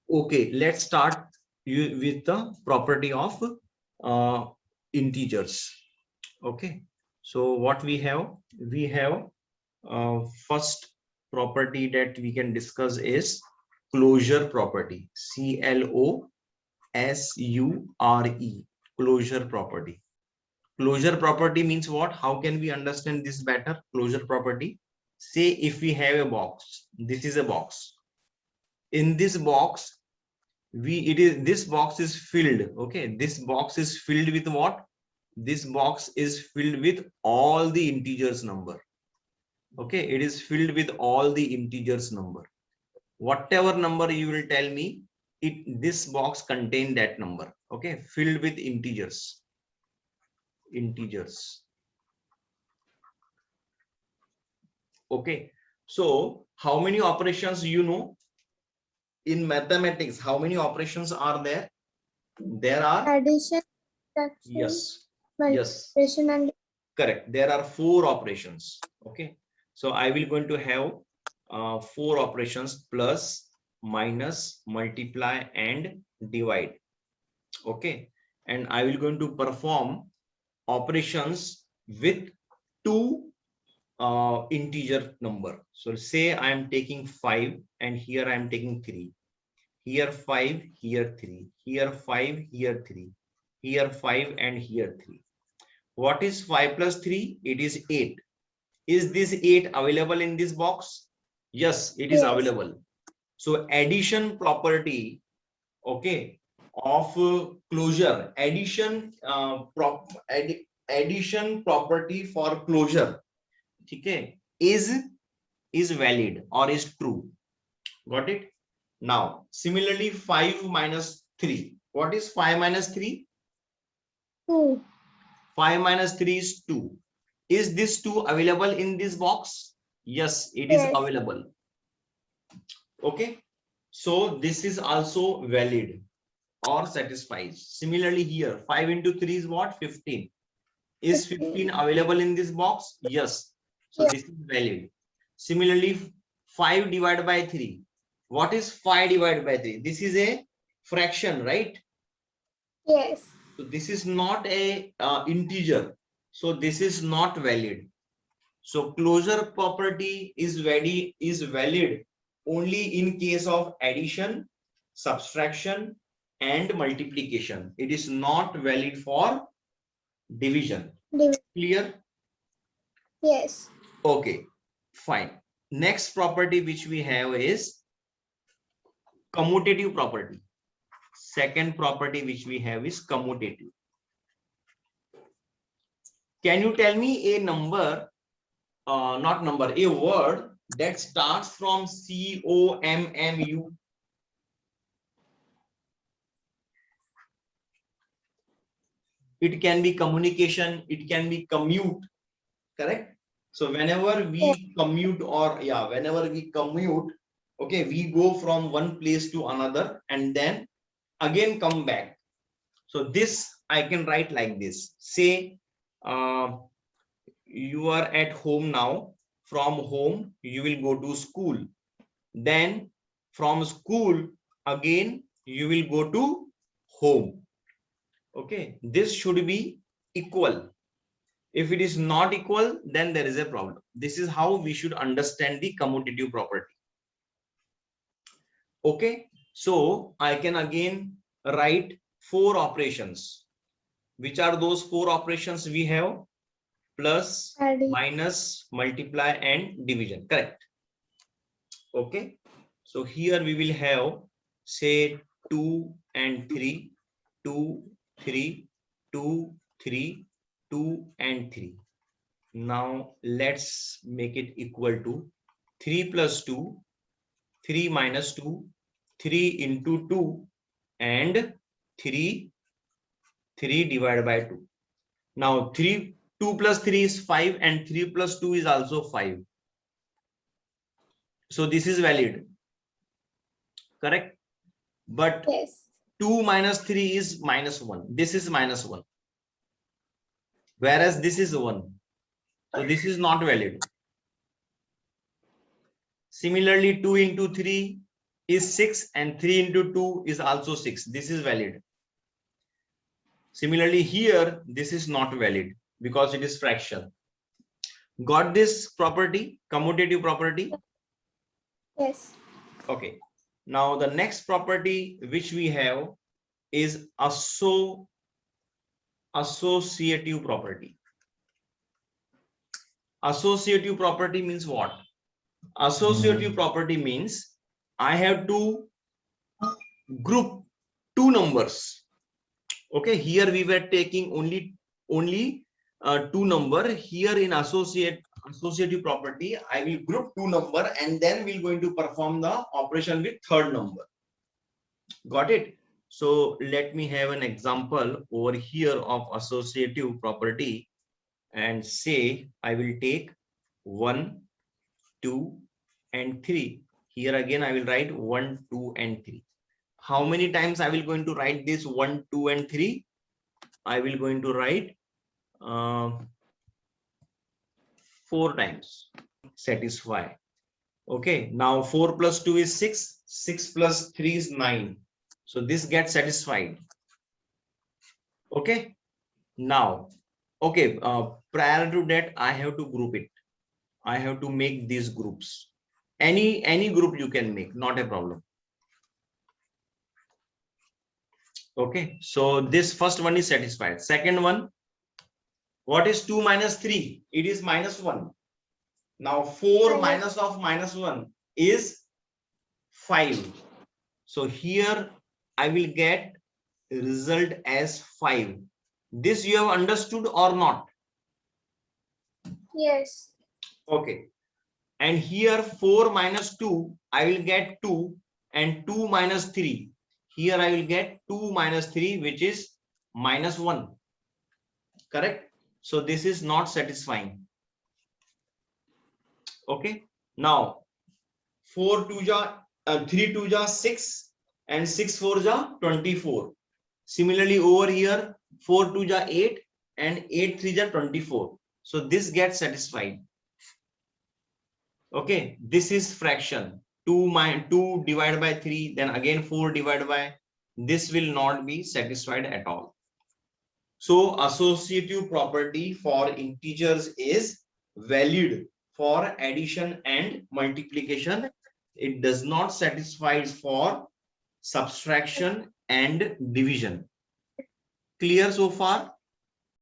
Okay, let's start with the property of integers. Okay, so what we have first property that we can discuss is closure property. CLOSURE, closure property. Closure property means what? How can we understand this better? Closure property, say if we have a box, this is a box. In this box, this box is filled. Okay, this box is filled with what? This box is filled with all the integers number. Okay, it is filled with all the integers number. Whatever number you will tell me, this box contain that number. Okay, filled with integers. Okay, so how many operations you know in mathematics? How many operations are there? There are Addition, yes, multiplication, and correct. There are 4 operations. Okay, so I will going to have 4 operations: plus, minus, multiply, and divide. Okay, and I will going to perform operations with 2 integer number. So say I am taking 5 and here I am taking 3. Here 5, here 3, here 5, here 3, here 5, and here 3. What is 5 plus 3? It is 8. Is this 8 available in this box? Yes, it is available. So addition property, okay, of closure, addition property for closure, okay, is valid or is true. Got it? Now similarly, 5 minus 3. What is 5 minus 3? 2. 5 minus 3 is 2. Is this 2 available in this box? Yes, it is available. Okay, so this is also valid or satisfies. Similarly here, 5 into 3 is what? 15. Is 15 available in this box? Yes. So this is valid. Similarly, 5 divided by 3. What is 5 divided by 3? This is a fraction, right? Yes. So this is not a integer. So this is not valid. So closure property is valid only in case of addition, subtraction, and multiplication. It is not valid for division. Clear? Yes. Okay, fine. Next property which we have is commutative property. Second property which we have is commutative. Can you tell me a number, not number, a word that starts from COMMU? It can be communication, it can be commute, correct? So whenever we commute, or yeah, whenever we commute, okay, we go from one place to another and then again come back. So this I can write like this. Say you are at home now. From home you will go to school, then from school again you will go to home. Okay, this should be equal. If it is not equal, then there is a problem. This is how we should understand the commutative property. Okay, so I can again write 4 operations. Which are those 4 operations we have? Plus, minus, multiply, and division. Correct. Okay, so here we will have, say, 2 and 3, 2, 3, 2, 3, 2 and 3. Now let's make it equal to 3 plus 2, 3 minus 2, 3 into 2, and 3 divided by 2. Now 2 plus 3 is 5 and 3 plus 2 is also 5. So this is valid, correct? But 2 minus 3 is minus 1. This is minus 1. Whereas this is 1. So this is not valid. Similarly, 2 into 3, is 6 and 3 into 2 is also 6. This is valid. Similarly, here, this is not valid because it is fraction. Got this property, commutative property? Yes. Okay. Now, the next property which we have is associative property. Associative property means what? Associative property means I have to group two numbers. Okay, here we were taking only two number. Here in associative property, I will group two number and then we're going to perform the operation with third number. Got it? So let me have an example over here of associative property and say I will take 1, 2, and 3. Here again I will write 1, 2, and 3. How many times I will going to write this 1, 2, and 3? I will going to write 4 times. Satisfy. Okay, now 4 plus 2 is 6. 6 plus 3 is 9. So this gets satisfied. Okay. Now, okay, prior to that, I have to group it. I have to make these groups. Any group you can make, not a problem. Okay, so this first one is satisfied. Second one, what is 2 minus 3? It is minus 1. Now 4 minus of minus 1 is 5. So here I will get result as 5. This you have understood or not? Yes. Okay. And here 4 minus 2, I will get 2, and 2 minus 3. Here I will get 2 minus 3, which is minus 1. Correct? So this is not satisfying. Okay. Now 4 2 ja 3 2 ja 6 and 6 4 ja 24. Similarly over here 4 2 ja 8 and 8 3 ja 24. So this gets satisfied. Okay, this is fraction. 2 divided by 3, then again 4 divided by. This will not be satisfied at all. So associative property for integers is valid for addition and multiplication. It does not satisfy for subtraction and division. Clear so far?